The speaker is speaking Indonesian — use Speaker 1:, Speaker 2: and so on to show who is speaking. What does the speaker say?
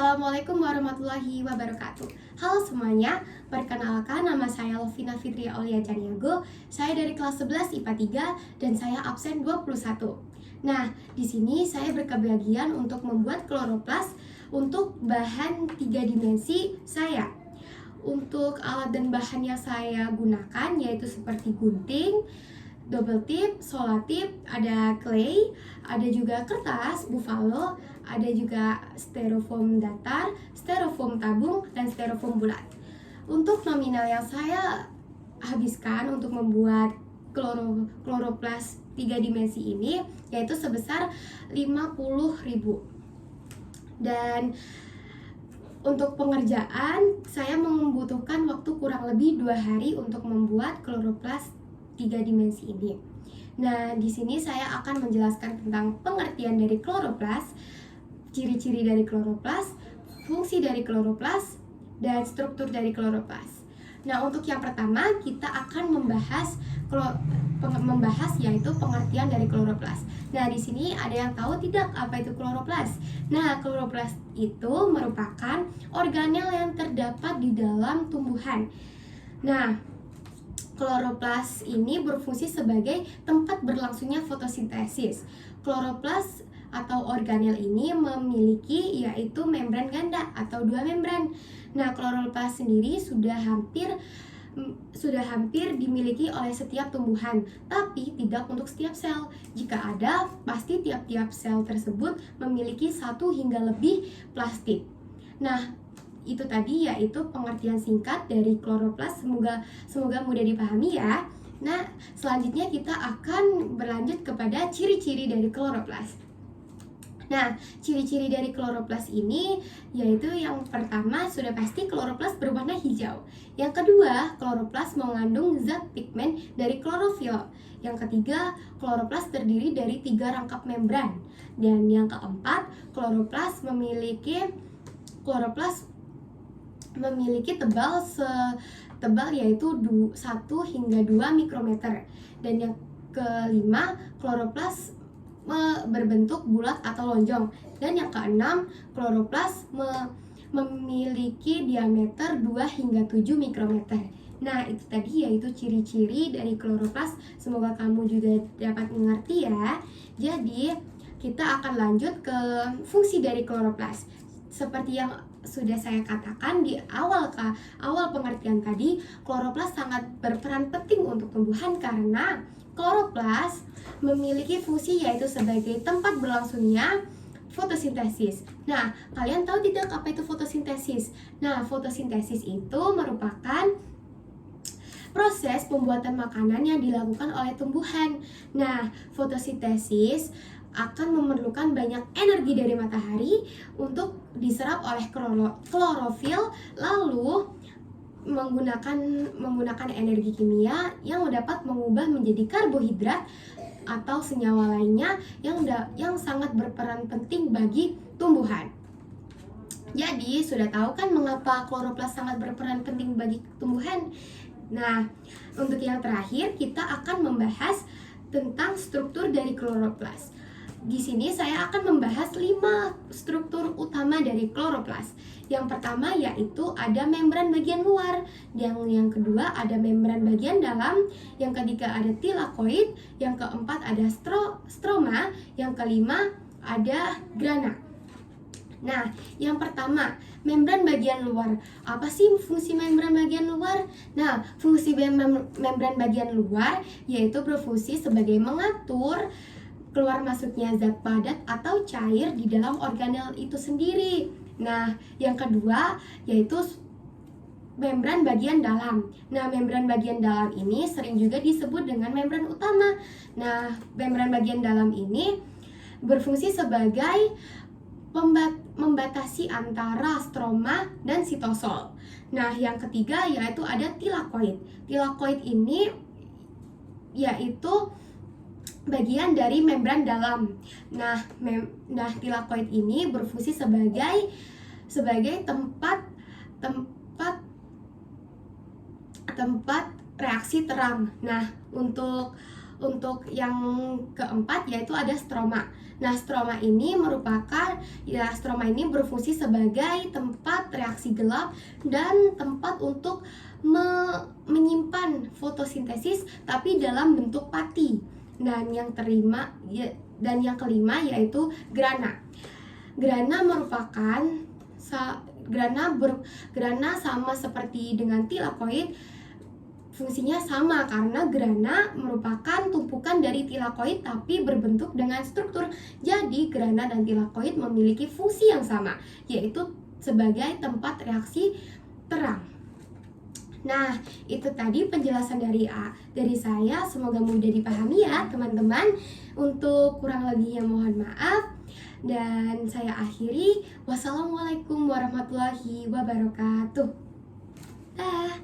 Speaker 1: Assalamualaikum warahmatullahi wabarakatuh. Halo semuanya, perkenalkan nama saya Lovina Fitria Aulia Caniago. Saya dari kelas 11 IPA 3 dan saya absen 21. Nah, di sini saya berkebagian untuk membuat kloroplas untuk bahan 3 dimensi saya. Untuk alat dan bahan yang saya gunakan yaitu seperti gunting, double tip, solatip, ada clay, ada juga kertas, buffalo, ada juga styrofoam datar, styrofoam tabung, dan styrofoam bulat. Untuk nominal yang saya habiskan untuk membuat kloroplas 3 dimensi ini yaitu sebesar 50.000. Dan untuk pengerjaan saya membutuhkan waktu kurang lebih 2 hari untuk membuat kloroplas 3 dimensi ini. Nah, di sini saya akan menjelaskan tentang pengertian dari kloroplas, ciri-ciri dari kloroplas, fungsi dari kloroplas, dan struktur dari kloroplas. Nah, untuk yang pertama kita akan membahas yaitu pengertian dari kloroplas. Nah, di sini ada yang tahu tidak apa itu kloroplas? Nah, kloroplas itu merupakan organel yang terdapat di dalam tumbuhan. Nah, kloroplas ini berfungsi sebagai tempat berlangsungnya fotosintesis. Kloroplas atau organel ini memiliki yaitu membran ganda atau 2 membran. Nah, kloroplas sendiri sudah hampir dimiliki oleh setiap tumbuhan, tapi tidak untuk setiap sel. Jika ada, pasti tiap-tiap sel tersebut memiliki 1 hingga lebih plastik. Nah, itu tadi yaitu pengertian singkat dari kloroplas, semoga mudah dipahami ya. Nah, selanjutnya kita akan berlanjut kepada ciri-ciri dari kloroplas. Nah, ciri-ciri dari kloroplas ini yaitu yang pertama sudah pasti kloroplas berwarna hijau. Yang kedua, kloroplas mengandung zat pigmen dari klorofil. Yang ketiga, kloroplas terdiri dari 3 rangkap membran. Dan yang keempat, kloroplas memiliki tebal yaitu 1 hingga 2 mikrometer. Dan yang kelima, kloroplas berbentuk bulat atau lonjong. Dan yang keenam, kloroplas memiliki diameter 2 hingga 7 mikrometer. Nah, itu tadi yaitu ciri-ciri dari kloroplas. Semoga kamu juga dapat mengerti ya. Jadi, kita akan lanjut ke fungsi dari kloroplas. Seperti yang sudah saya katakan di awal pengertian tadi, kloroplas sangat berperan penting untuk tumbuhan karena kloroplas memiliki fungsi yaitu sebagai tempat berlangsungnya fotosintesis. Nah, kalian tahu tidak apa itu fotosintesis? Nah, fotosintesis itu merupakan proses pembuatan makanan yang dilakukan oleh tumbuhan. Nah, fotosintesis akan memerlukan banyak energi dari matahari untuk diserap oleh klorofil, lalu menggunakan energi kimia yang dapat mengubah menjadi karbohidrat atau senyawa lainnya yang sangat berperan penting bagi tumbuhan. Jadi, sudah tahu kan mengapa kloroplas sangat berperan penting bagi tumbuhan? Nah, untuk yang terakhir kita akan membahas tentang struktur dari kloroplas. Di sini saya akan membahas 5 struktur utama dari kloroplas. Yang pertama yaitu ada membran bagian luar, yang kedua ada membran bagian dalam, yang ketiga ada tilakoid, yang keempat ada stroma, yang kelima ada grana. Nah, yang pertama, membran bagian luar. Apa sih fungsi membran bagian luar? Nah, fungsi membran bagian luar yaitu berfungsi sebagai mengatur keluar masuknya zat padat atau cair di dalam organel itu sendiri. Nah, yang kedua yaitu membran bagian dalam. Nah, membran bagian dalam ini sering juga disebut dengan membran utama. Nah, membran bagian dalam ini berfungsi sebagai membatasi antara stroma dan sitosol. Nah, yang ketiga yaitu ada tilakoid. Tilakoid ini yaitu bagian dari membran dalam. Nah, tilakoid ini berfungsi sebagai tempat reaksi terang. Nah, untuk Untuk yang keempat yaitu ada stroma. Nah, stroma ini berfungsi sebagai tempat reaksi gelap dan tempat untuk menyimpan fotosintesis tapi dalam bentuk pati. Dan yang kelima yaitu grana. Grana merupakan grana sama seperti dengan tilakoid. Fungsinya sama karena grana merupakan tumpukan dari tilakoid tapi berbentuk dengan struktur. Jadi grana dan tilakoid memiliki fungsi yang sama, yaitu sebagai tempat reaksi terang. Nah, itu tadi penjelasan dari saya. Semoga mudah dipahami ya teman-teman. Untuk kurang lebihnya mohon maaf. Dan saya akhiri. Wassalamualaikum warahmatullahi wabarakatuh. Dah.